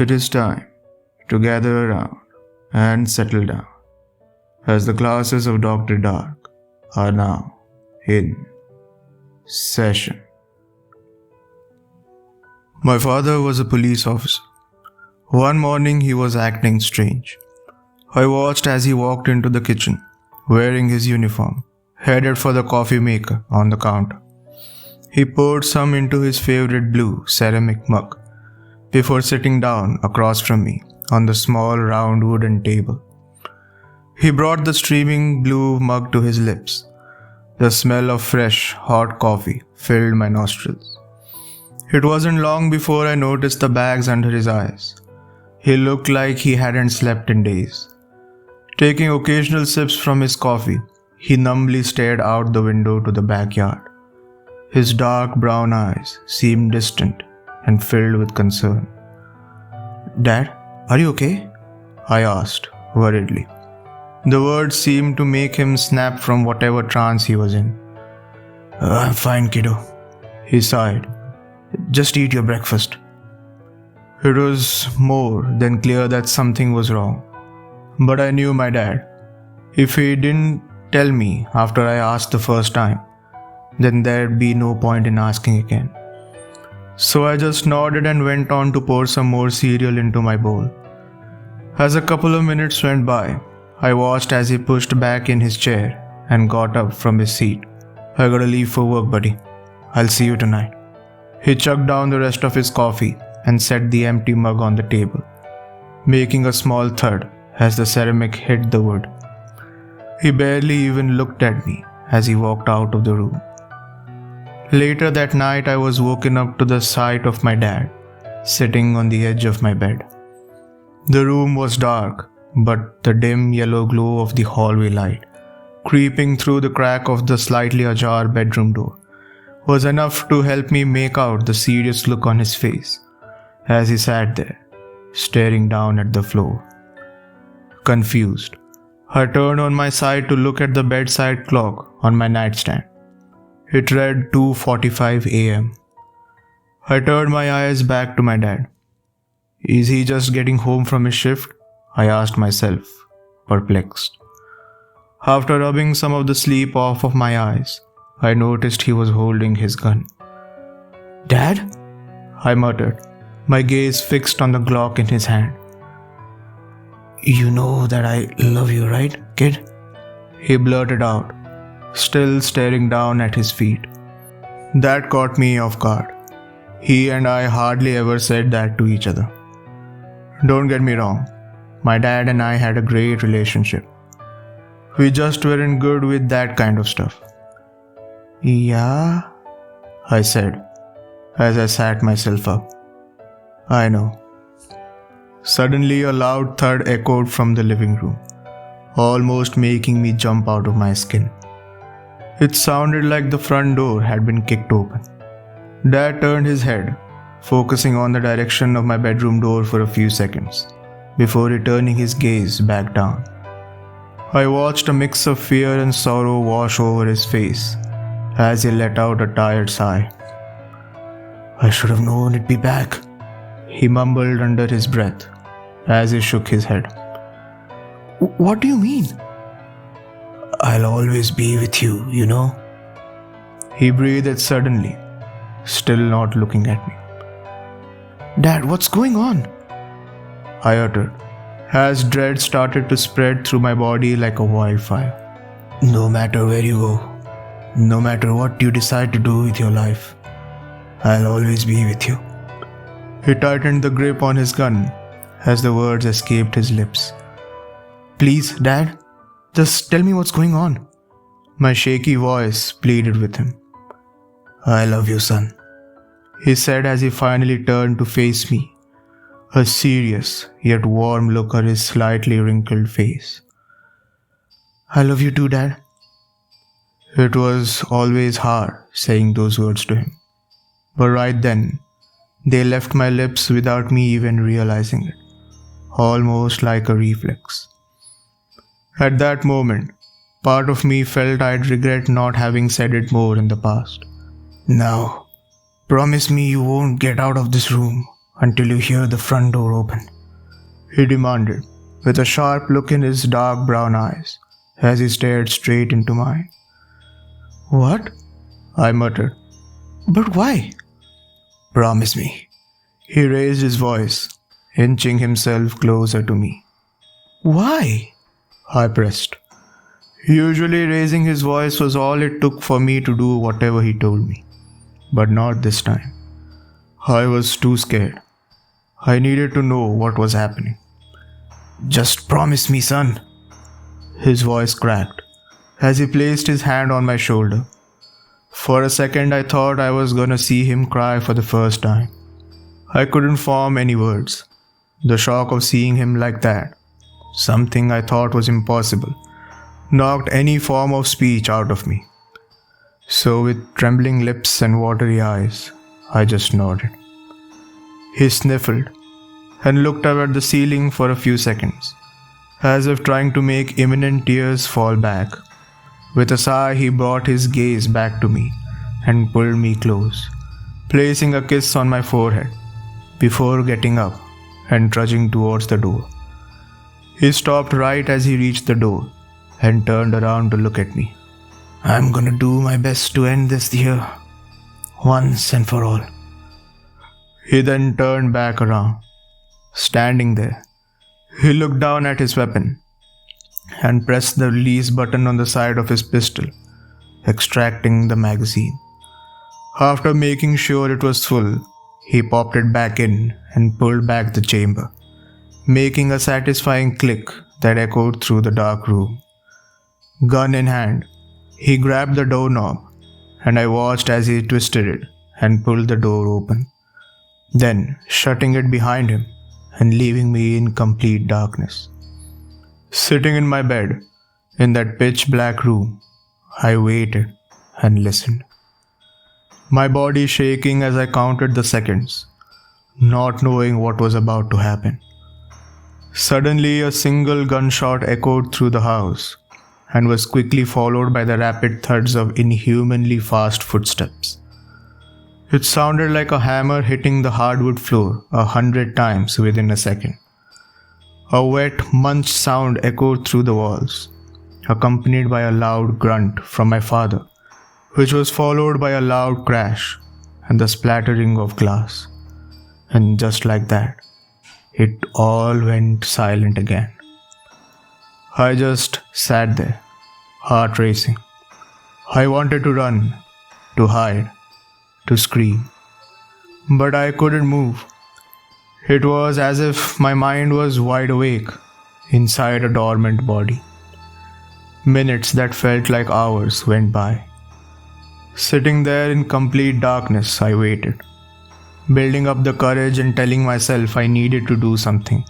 It is time to gather around and settle down, as the classes of Dr. Dark are now in session. My father was a police officer. One morning he was acting strange. I watched as he walked into the kitchen, wearing his uniform, headed for the coffee maker on the counter. He poured some into his favorite blue ceramic mug before sitting down across from me on the small round wooden table. He brought the streaming blue mug to his lips. The smell of fresh, hot coffee filled my nostrils. It wasn't long before I noticed the bags under his eyes. He looked like he hadn't slept in days. Taking occasional sips from his coffee, he numbly stared out the window to the backyard. His dark brown eyes seemed distant and filled with concern. "Dad, are you okay?" I asked, worriedly. The words seemed to make him snap from whatever trance he was in. "I'm fine, kiddo," he sighed. "Just eat your breakfast." It was more than clear that something was wrong. But I knew my dad. If he didn't tell me after I asked the first time, then there'd be no point in asking again. So I just nodded and went on to pour some more cereal into my bowl. As a couple of minutes went by, I watched as he pushed back in his chair and got up from his seat. "I gotta leave for work, buddy. I'll see you tonight." He chugged down the rest of his coffee and set the empty mug on the table, making a small thud as the ceramic hit the wood. He barely even looked at me as he walked out of the room. Later that night, I was woken up to the sight of my dad sitting on the edge of my bed. The room was dark, but the dim yellow glow of the hallway light, creeping through the crack of the slightly ajar bedroom door, was enough to help me make out the serious look on his face as he sat there, staring down at the floor. Confused, I turned on my side to look at the bedside clock on my nightstand. It read 2:45 a.m. I turned my eyes back to my dad. Is he just getting home from his shift? I asked myself, perplexed. After rubbing some of the sleep off of my eyes, I noticed he was holding his gun. "Dad?" I muttered, my gaze fixed on the Glock in his hand. "You know that I love you, right, kid?" he blurted out, still staring down at his feet. That caught me off guard. He and I hardly ever said that to each other. Don't get me wrong, my dad and I had a great relationship. We just weren't good with that kind of stuff. "Yeah," I said, as I sat myself up. "I know." Suddenly a loud thud echoed from the living room, almost making me jump out of my skin. It sounded like the front door had been kicked open. Dad turned his head, focusing on the direction of my bedroom door for a few seconds, before returning his gaze back down. I watched a mix of fear and sorrow wash over his face as he let out a tired sigh. "I should have known it'd be back," he mumbled under his breath as he shook his head. "What do you mean?" "I'll always be with you, you know." He breathed suddenly, still not looking at me. "Dad, what's going on?" I uttered, as dread started to spread through my body like a wildfire. "No matter where you go, no matter what you decide to do with your life, I'll always be with you." He tightened the grip on his gun as the words escaped his lips. "Please, Dad, just tell me what's going on." My shaky voice pleaded with him. "I love you, son," he said as he finally turned to face me, a serious yet warm look on his slightly wrinkled face. "I love you too, Dad." It was always hard saying those words to him, but right then, they left my lips without me even realizing it, almost like a reflex. At that moment, part of me felt I'd regret not having said it more in the past. "Now, promise me you won't get out of this room until you hear the front door open," he demanded, with a sharp look in his dark brown eyes as he stared straight into mine. "What?" I muttered. "But why?" "Promise me." He raised his voice, inching himself closer to me. "Why?" I pressed. Usually raising his voice was all it took for me to do whatever he told me, but not this time. I was too scared. I needed to know what was happening. "Just promise me, son." His voice cracked as he placed his hand on my shoulder. For a second I thought I was gonna see him cry for the first time. I couldn't form any words. The shock of seeing him like that, something I thought was impossible, knocked any form of speech out of me. So with trembling lips and watery eyes, I just nodded. He sniffled and looked up at the ceiling for a few seconds, as if trying to make imminent tears fall back. With a sigh, he brought his gaze back to me and pulled me close, placing a kiss on my forehead before getting up and trudging towards the door. He stopped right as he reached the door and turned around to look at me. "I'm gonna do my best to end this here, once and for all." He then turned back around. Standing there, he looked down at his weapon and pressed the release button on the side of his pistol, extracting the magazine. After making sure it was full, he popped it back in and pulled back the chamber, making a satisfying click that echoed through the dark room. Gun in hand, he grabbed the doorknob, and I watched as he twisted it and pulled the door open, then shutting it behind him and leaving me in complete darkness. Sitting in my bed, in that pitch black room, I waited and listened. My body shaking as I counted the seconds, not knowing what was about to happen. Suddenly, a single gunshot echoed through the house and was quickly followed by the rapid thuds of inhumanly fast footsteps. It sounded like a hammer hitting the hardwood floor 100 times within a second. A wet, munched sound echoed through the walls, accompanied by a loud grunt from my father, which was followed by a loud crash and the splattering of glass. And just like that, it all went silent again. I just sat there, heart racing. I wanted to run, to hide, to scream, but I couldn't move. It was as if my mind was wide awake inside a dormant body. Minutes that felt like hours went by. Sitting there in complete darkness, I waited, building up the courage and telling myself I needed to do something.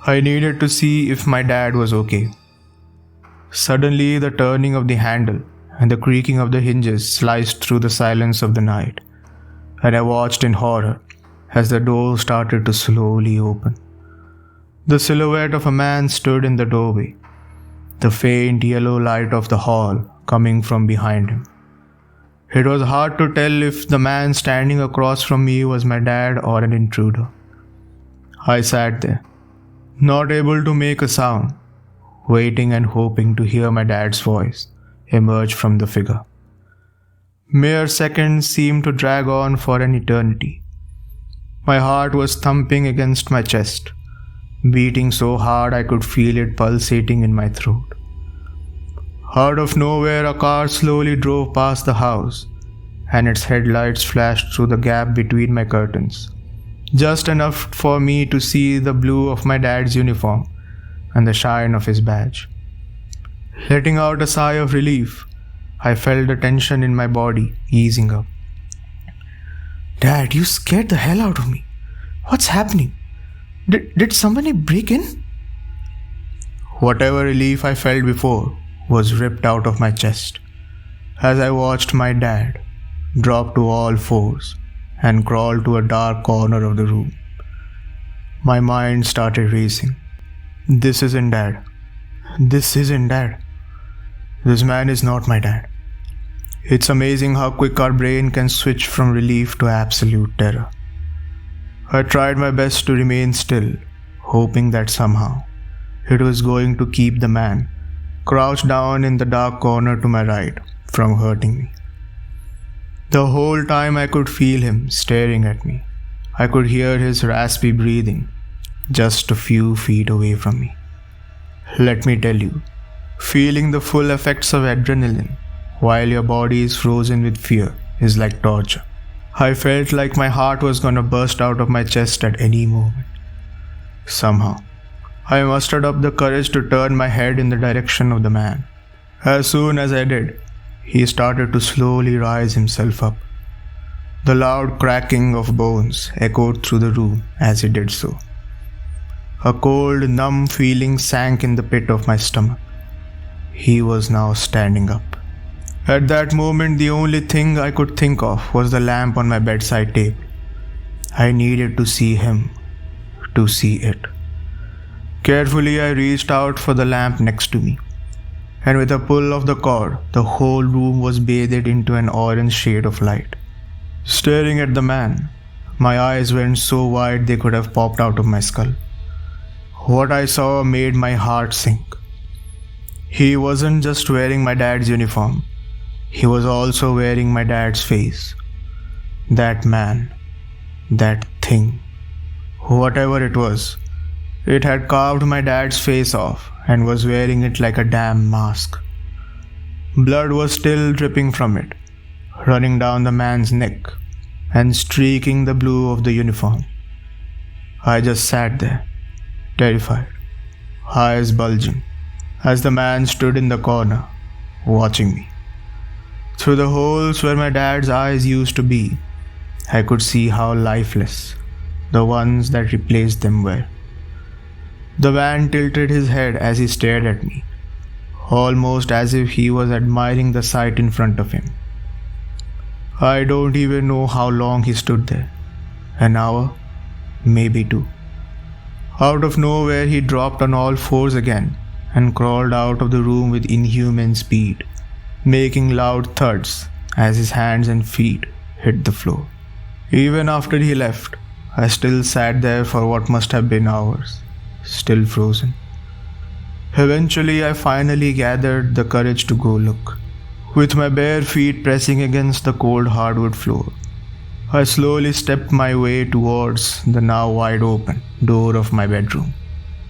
I needed to see if my dad was okay. Suddenly, the turning of the handle and the creaking of the hinges sliced through the silence of the night, and I watched in horror as the door started to slowly open. The silhouette of a man stood in the doorway, the faint yellow light of the hall coming from behind him. It was hard to tell if the man standing across from me was my dad or an intruder. I sat there, not able to make a sound, waiting and hoping to hear my dad's voice emerge from the figure. Mere seconds seemed to drag on for an eternity. My heart was thumping against my chest, beating so hard I could feel it pulsating in my throat. Out of nowhere, a car slowly drove past the house, and its headlights flashed through the gap between my curtains, just enough for me to see the blue of my dad's uniform and the shine of his badge. Letting out a sigh of relief, I felt the tension in my body easing up. "Dad, you scared the hell out of me. What's happening? Did somebody break in?" Whatever relief I felt before was ripped out of my chest as I watched my dad drop to all fours and crawl to a dark corner of the room. My mind started racing. This isn't Dad. This isn't Dad. This man is not my dad. It's amazing how quick our brain can switch from relief to absolute terror. I tried my best to remain still, hoping that somehow it was going to keep the man crouched down in the dark corner to my right from hurting me. The whole time I could feel him staring at me. I could hear his raspy breathing just a few feet away from me. Let me tell you, feeling the full effects of adrenaline while your body is frozen with fear is like torture. I felt like my heart was gonna burst out of my chest at any moment. Somehow, I mustered up the courage to turn my head in the direction of the man. As soon as I did, he started to slowly rise himself up. The loud cracking of bones echoed through the room as he did so. A cold, numb feeling sank in the pit of my stomach. He was now standing up. At that moment, the only thing I could think of was the lamp on my bedside table. I needed to see him, to see it. Carefully, I reached out for the lamp next to me, and with a pull of the cord, the whole room was bathed into an orange shade of light. Staring at the man, my eyes went so wide they could have popped out of my skull. What I saw made my heart sink. He wasn't just wearing my dad's uniform, he was also wearing my dad's face. That man, that thing, whatever it was, it had carved my dad's face off and was wearing it like a damn mask. Blood was still dripping from it, running down the man's neck and streaking the blue of the uniform. I just sat there, terrified, eyes bulging, as the man stood in the corner, watching me. Through the holes where my dad's eyes used to be, I could see how lifeless the ones that replaced them were. The man tilted his head as he stared at me, almost as if he was admiring the sight in front of him. I don't even know how long he stood there. An hour? Maybe two. Out of nowhere, he dropped on all fours again and crawled out of the room with inhuman speed, making loud thuds as his hands and feet hit the floor. Even after he left, I still sat there for what must have been hours, still frozen. Eventually, I finally gathered the courage to go look. With my bare feet pressing against the cold hardwood floor, I slowly stepped my way towards the now wide open door of my bedroom.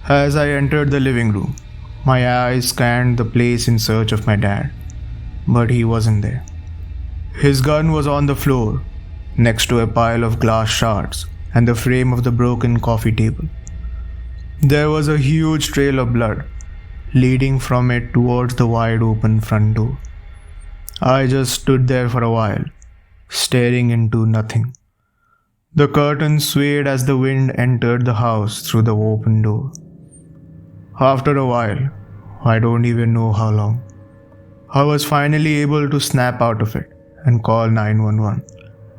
As I entered the living room, my eyes scanned the place in search of my dad, but he wasn't there. His gun was on the floor, next to a pile of glass shards and the frame of the broken coffee table. There was a huge trail of blood leading from it towards the wide open front door. I just stood there for a while, staring into nothing. The curtains swayed as the wind entered the house through the open door. After a while, I don't even know how long, I was finally able to snap out of it and call 911.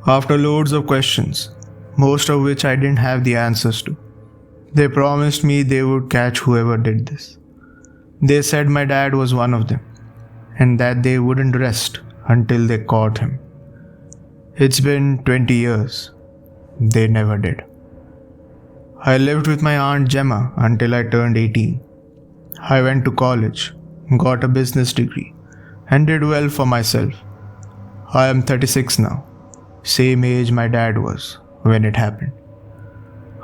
After loads of questions, most of which I didn't have the answers to, they promised me they would catch whoever did this. They said my dad was one of them, and that they wouldn't rest until they caught him. It's been 20 years. They never did. I lived with my Aunt Gemma until I turned 18. I went to college, got a business degree, and did well for myself. I am 36 now, same age my dad was when it happened.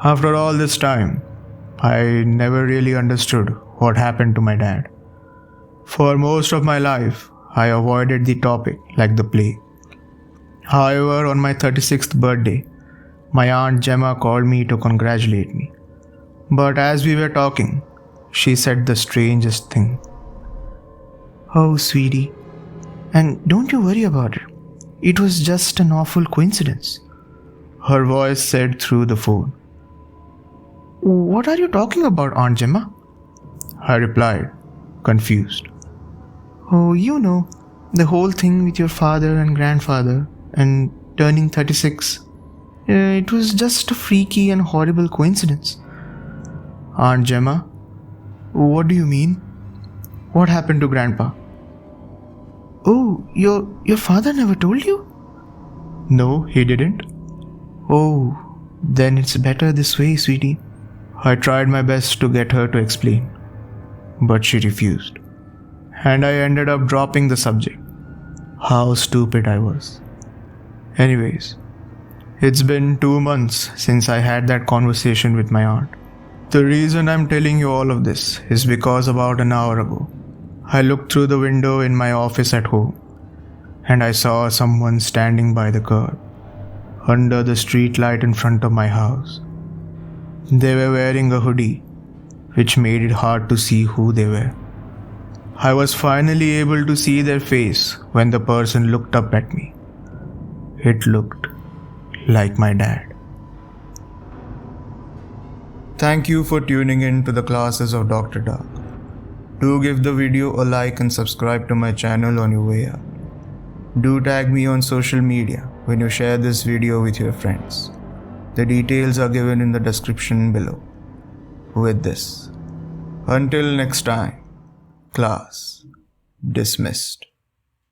After all this time, I never really understood what happened to my dad. For most of my life, I avoided the topic like the plague. However, on my 36th birthday, my Aunt Gemma called me to congratulate me. But as we were talking, she said the strangest thing. "Oh, sweetie, and don't you worry about it. It was just an awful coincidence," her voice said through the phone. "What are you talking about, Aunt Gemma?" I replied, confused. "Oh, you know, the whole thing with your father and grandfather and turning 36. It was just a freaky and horrible coincidence." "Aunt Gemma, what do you mean? What happened to Grandpa?" "Oh, your father never told you?" "No, he didn't." "Oh, Then it's better this way, sweetie. I tried my best to get her to explain, but she refused. And I ended up dropping the subject. How stupid I was. Anyways, it's been 2 months since I had that conversation with my aunt. The reason I'm telling you all of this is because about an hour ago, I looked through the window in my office at home and I saw someone standing by the curb under the street light in front of my house. They were wearing a hoodie, which made it hard to see who they were. I was finally able to see their face when the person looked up at me. It looked like my dad. Thank you for tuning in to the classes of Dr. Dark. Do give the video a like and subscribe to my channel on your way out. Do tag me on social media when you share this video with your friends. The details are given in the description below. With this, until next time, class dismissed.